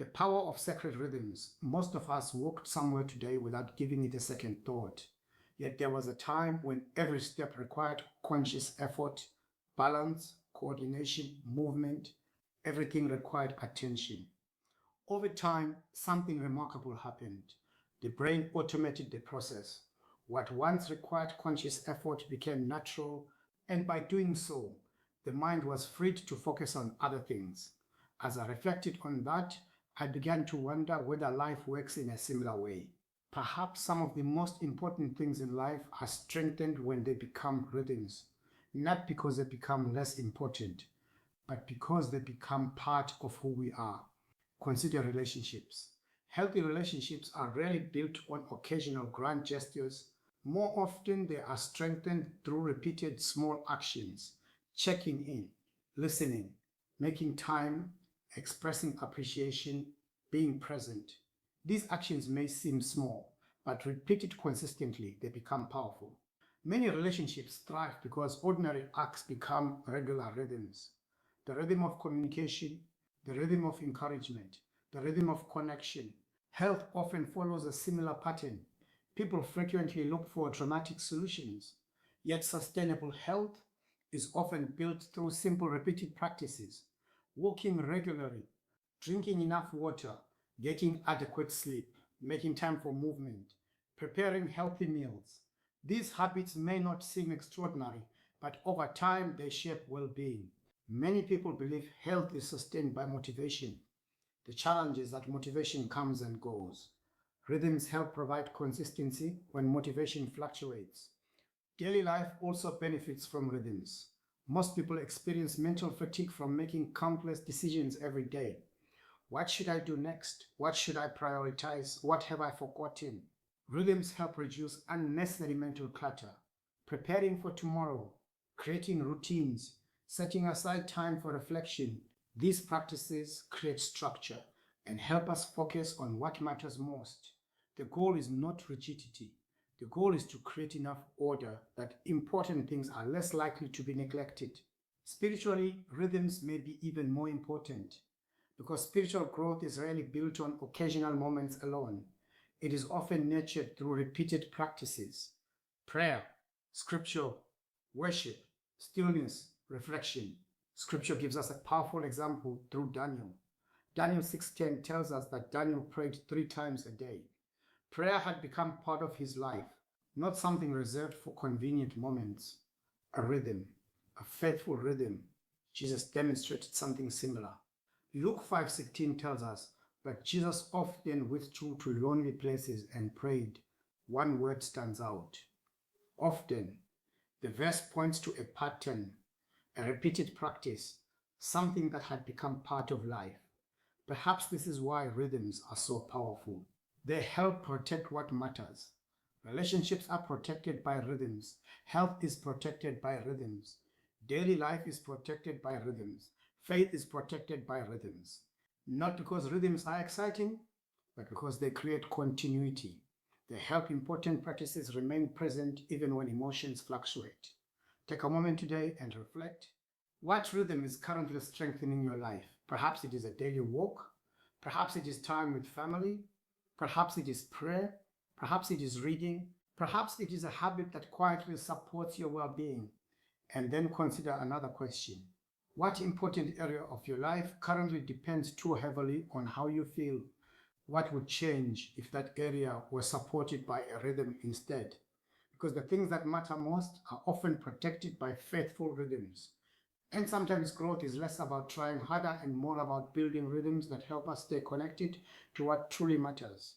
The power of sacred rhythms. Most of us walked somewhere today without giving it a second thought. Yet there was a time when every step required conscious effort, balance, coordination, movement. Everything required attention. Over time, something remarkable happened. The brain automated the process. What once required conscious effort became natural, and by doing so, the mind was freed to focus on other things. As I reflected on that, I began to wonder whether life works in a similar way. Perhaps some of the most important things in life are strengthened when they become rhythms, not because they become less important, but because they become part of who we are. Consider relationships. Healthy relationships are rarely built on occasional grand gestures. More often, they are strengthened through repeated small actions, checking in, listening, making time, expressing appreciation, being present. These actions may seem small, but repeated consistently, they become powerful. Many relationships thrive because ordinary acts become regular rhythms. The rhythm of communication, the rhythm of encouragement, the rhythm of connection. Health often follows a similar pattern. People frequently look for dramatic solutions, yet sustainable health is often built through simple repeated practices. Walking regularly, drinking enough water, getting adequate sleep, making time for movement, preparing healthy meals. These habits may not seem extraordinary, but over time they shape well-being. Many people believe health is sustained by motivation. The challenge is that motivation comes and goes. Rhythms help provide consistency when motivation fluctuates. Daily life also benefits from rhythms. Most people experience mental fatigue from making countless decisions every day. What should I do next? What should I prioritize? What have I forgotten? Rhythms help reduce unnecessary mental clutter. Preparing for tomorrow, creating routines, setting aside time for reflection. These practices create structure and help us focus on what matters most. The goal is not rigidity. The goal is to create enough order that important things are less likely to be neglected. Spiritually, rhythms may be even more important because spiritual growth is rarely built on occasional moments alone. It is often nurtured through repeated practices. Prayer, scripture, worship, stillness, reflection. Scripture gives us a powerful example through Daniel. Daniel 6:10 tells us that Daniel prayed 3 times a day. Prayer had become part of his life, not something reserved for convenient moments. A rhythm, a faithful rhythm. Jesus demonstrated something similar. Luke 5:16 tells us that Jesus often withdrew to lonely places and prayed. One word stands out. Often. The verse points to a pattern, a repeated practice, something that had become part of life. Perhaps this is why rhythms are so powerful. They help protect what matters. Relationships are protected by rhythms. Health is protected by rhythms. Daily life is protected by rhythms. Faith is protected by rhythms. Not because rhythms are exciting, but because they create continuity. They help important practices remain present even when emotions fluctuate. Take a moment today and reflect. What rhythm is currently strengthening your life? Perhaps it is a daily walk. Perhaps it is time with family. Perhaps it is prayer. Perhaps it is reading. Perhaps it is a habit that quietly supports your well-being. And then consider another question. What important area of your life currently depends too heavily on how you feel? What would change if that area was supported by a rhythm instead? Because the things that matter most are often protected by faithful rhythms. And sometimes growth is less about trying harder and more about building rhythms that help us stay connected to what truly matters.